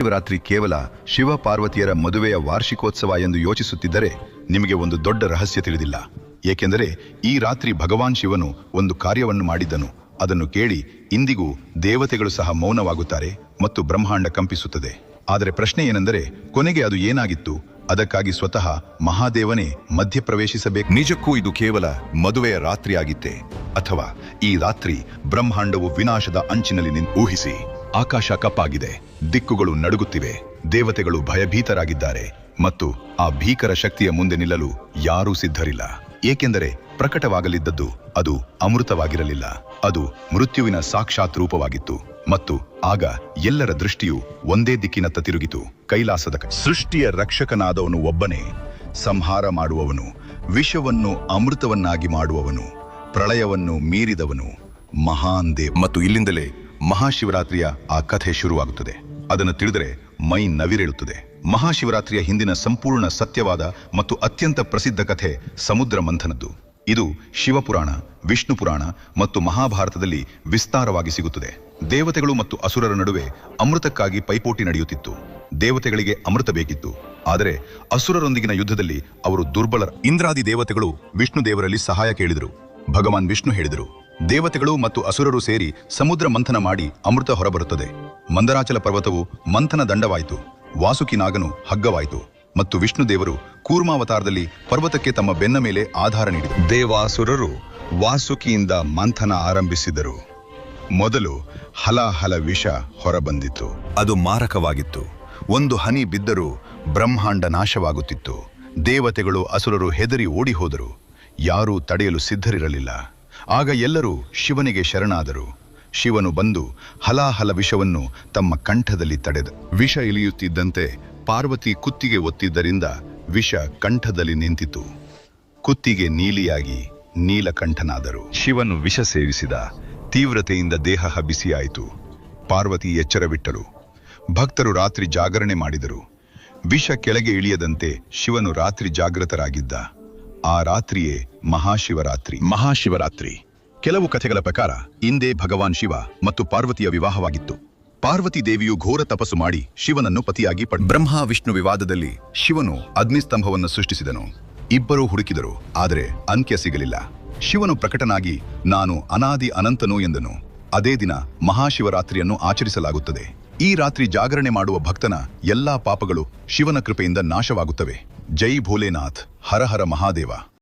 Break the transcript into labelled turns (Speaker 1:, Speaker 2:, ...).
Speaker 1: ಶಿವರಾತ್ರಿ ಕೇವಲ ಶಿವ ಪಾರ್ವತಿಯರ ಮದುವೆಯ ವಾರ್ಷಿಕೋತ್ಸವ ಎಂದು ಯೋಚಿಸುತ್ತಿದ್ದರೆ ನಿಮಗೆ ಒಂದು ದೊಡ್ಡ ರಹಸ್ಯ ತಿಳಿದಿಲ್ಲ. ಏಕೆಂದರೆ ಈ ರಾತ್ರಿ ಭಗವಾನ್ ಶಿವನು ಒಂದು ಕಾರ್ಯವನ್ನು ಮಾಡಿದ್ದನು. ಅದನ್ನು ಕೇಳಿ ಇಂದಿಗೂ ದೇವತೆಗಳು ಸಹ ಮೌನವಾಗುತ್ತಾರೆ ಮತ್ತು ಬ್ರಹ್ಮಾಂಡ ಕಂಪಿಸುತ್ತದೆ. ಆದರೆ ಪ್ರಶ್ನೆ ಏನೆಂದರೆ, ಕೊನೆಗೆ ಅದು ಏನಾಗಿತ್ತು? ಅದಕ್ಕಾಗಿ ಸ್ವತಃ ಮಹಾದೇವನೇ ಮಧ್ಯಪ್ರವೇಶಿಸಬೇಕು.
Speaker 2: ನಿಜಕ್ಕೂ ಇದು ಕೇವಲ ಮದುವೆಯ ರಾತ್ರಿಯಾಗಿತ್ತೆ, ಅಥವಾ ಈ ರಾತ್ರಿ ಬ್ರಹ್ಮಾಂಡವು ವಿನಾಶದ ಅಂಚಿನಲ್ಲಿ ಊಹಿಸಿ? ಆಕಾಶ ಕಪ್ಪಾಗಿದೆ, ದಿಕ್ಕುಗಳು ನಡುಗುತ್ತಿವೆ, ದೇವತೆಗಳು ಭಯಭೀತರಾಗಿದ್ದಾರೆ ಮತ್ತು ಆ ಭೀಕರ ಶಕ್ತಿಯ ಮುಂದೆ ನಿಲ್ಲಲು ಯಾರೂ ಸಿದ್ಧರಿಲ್ಲ. ಏಕೆಂದರೆ ಪ್ರಕಟವಾಗಲಿದ್ದದ್ದು ಅದು ಅಮೃತವಾಗಿರಲಿಲ್ಲ, ಅದು ಮೃತ್ಯುವಿನ ಸಾಕ್ಷಾತ್ ರೂಪವಾಗಿತ್ತು. ಮತ್ತು ಆಗ ಎಲ್ಲರ ದೃಷ್ಟಿಯು ಒಂದೇ ದಿಕ್ಕಿನತ್ತ ತಿರುಗಿತು. ಕೈಲಾಸದ ಸೃಷ್ಟಿಯ ರಕ್ಷಕನಾದವನು ಒಬ್ಬನೇ, ಸಂಹಾರ ಮಾಡುವವನು, ವಿಷವನ್ನು ಅಮೃತವನ್ನಾಗಿ ಮಾಡುವವನು, ಪ್ರಳಯವನ್ನು ಮೀರಿದವನು, ಮಹಾನ್ ದೇವ. ಮತ್ತು ಇಲ್ಲಿಂದಲೇ ಮಹಾಶಿವರಾತ್ರಿಯ ಆ ಕಥೆ ಶುರುವಾಗುತ್ತದೆ. ಅದನ್ನು ತಿಳಿದರೆ ಮೈ ನವಿರೇಳುತ್ತದೆ. ಮಹಾಶಿವರಾತ್ರಿಯ ಹಿಂದಿನ ಸಂಪೂರ್ಣ ಸತ್ಯವಾದ ಮತ್ತು ಅತ್ಯಂತ ಪ್ರಸಿದ್ಧ ಕಥೆ ಸಮುದ್ರ ಮಂಥನದ್ದು. ಇದು ಶಿವಪುರಾಣ, ವಿಷ್ಣು ಪುರಾಣ ಮತ್ತು ಮಹಾಭಾರತದಲ್ಲಿ ವಿಸ್ತಾರವಾಗಿ ಸಿಗುತ್ತದೆ. ದೇವತೆಗಳು ಮತ್ತು ಅಸುರರ ನಡುವೆ ಅಮೃತಕ್ಕಾಗಿ ಪೈಪೋಟಿ ನಡೆಯುತ್ತಿತ್ತು. ದೇವತೆಗಳಿಗೆ ಅಮೃತ ಬೇಕಿತ್ತು, ಆದರೆ ಅಸುರರೊಂದಿಗಿನ ಯುದ್ಧದಲ್ಲಿ ಅವರು ದುರ್ಬಲರು. ಇಂದ್ರಾದಿ ದೇವತೆಗಳು ವಿಷ್ಣು ದೇವರಲ್ಲಿ ಸಹಾಯ ಕೇಳಿದರು. ಭಗವಾನ್ ವಿಷ್ಣು ಹೇಳಿದರು, ದೇವತೆಗಳು ಮತ್ತು ಅಸುರರು ಸೇರಿ ಸಮುದ್ರ ಮಂಥನ ಮಾಡಿ ಅಮೃತ ಹೊರಬರುತ್ತದೆ. ಮಂದರಾಚಲ ಪರ್ವತವು ಮಂಥನ ದಂಡವಾಯಿತು, ವಾಸುಕಿ ನಾಗನು ಹಗ್ಗವಾಯಿತು ಮತ್ತು ವಿಷ್ಣು ದೇವರು ಕೂರ್ಮಾವತಾರದಲ್ಲಿ ಪರ್ವತಕ್ಕೆ ತಮ್ಮ ಬೆನ್ನ ಮೇಲೆ ಆಧಾರ ನೀಡಿದರು. ದೇವಾಸುರರು ವಾಸುಕಿಯಿಂದ ಮಂಥನ ಆರಂಭಿಸಿದರು. ಮೊದಲು ಹಲಾಹಲ ವಿಷ ಹೊರಬಂದಿತು. ಅದು ಮಾರಕವಾಗಿತ್ತು. ಒಂದು ಹನಿ ಬಿದ್ದರೂ ಬ್ರಹ್ಮಾಂಡ ನಾಶವಾಗುತ್ತಿತ್ತು. ದೇವತೆಗಳು ಅಸುರರು ಹೆದರಿ ಓಡಿ ಹೋದರು. ಯಾರೂ ತಡೆಯಲು ಸಿದ್ಧರಿರಲಿಲ್ಲ. ಆಗ ಎಲ್ಲರೂ ಶಿವನಿಗೆ ಶರಣಾದರು. ಶಿವನು ಬಂದು ಹಲಾಹಲ ವಿಷವನ್ನು ತಮ್ಮ ಕಂಠದಲ್ಲಿ ತಡೆದ. ವಿಷ ಇಳಿಯುತ್ತಿದ್ದಂತೆ ಪಾರ್ವತಿ ಕುತ್ತಿಗೆ ಒತ್ತಿದ್ದರಿಂದ ವಿಷ ಕಂಠದಲ್ಲಿ ನಿಂತಿತು. ಕುತ್ತಿಗೆ ನೀಲಿಯಾಗಿ ನೀಲಕಂಠನಾದರು. ಶಿವನು ವಿಷ ಸೇವಿಸಿದ. ತೀವ್ರತೆಯಿಂದ ದೇಹ ಬಿಸಿಯಾಯಿತು. ಪಾರ್ವತಿ ಎಚ್ಚರವಿಟ್ಟರು. ಭಕ್ತರು ರಾತ್ರಿ ಜಾಗರಣೆ ಮಾಡಿದರು. ವಿಷ ಕೆಳಗೆ ಇಳಿಯದಂತೆ ಶಿವನು ರಾತ್ರಿ ಜಾಗೃತರಾಗಿದ್ದ. ಆ ರಾತ್ರಿಯೇ ಮಹಾಶಿವರಾತ್ರಿ. ಕೆಲವು ಕಥೆಗಳ ಪ್ರಕಾರ ಇಂದೇ ಭಗವಾನ್ ಶಿವ ಮತ್ತು ಪಾರ್ವತಿಯ ವಿವಾಹವಾಗಿತ್ತು. ಪಾರ್ವತಿ ದೇವಿಯು ಘೋರ ತಪಸ್ಸು ಮಾಡಿ ಶಿವನನ್ನು ಪತಿಯಾಗಿ ಬ್ರಹ್ಮ ವಿಷ್ಣು ವಿವಾದದಲ್ಲಿ ಶಿವನು ಅಗ್ನಿಸ್ತಂಭವನ್ನು ಸೃಷ್ಟಿಸಿದನು. ಇಬ್ಬರೂ ಹುಡುಕಿದರು, ಆದರೆ ಅಂತ್ಯ ಸಿಗಲಿಲ್ಲ. ಶಿವನು ಪ್ರಕಟನಾಗಿ ನಾನು ಅನಾದಿ ಅನಂತನು ಎಂದನು. ಅದೇ ದಿನ ಮಹಾಶಿವರಾತ್ರಿಯನ್ನು ಆಚರಿಸಲಾಗುತ್ತದೆ. ಈ ರಾತ್ರಿ ಜಾಗರಣೆ ಮಾಡುವ ಭಕ್ತನ ಎಲ್ಲಾ ಪಾಪಗಳು ಶಿವನ ಕೃಪೆಯಿಂದ ನಾಶವಾಗುತ್ತವೆ. ಜೈ ಭೋಲೆನಾಥ್, ಹರ ಹರ ಮಹಾದೇವ.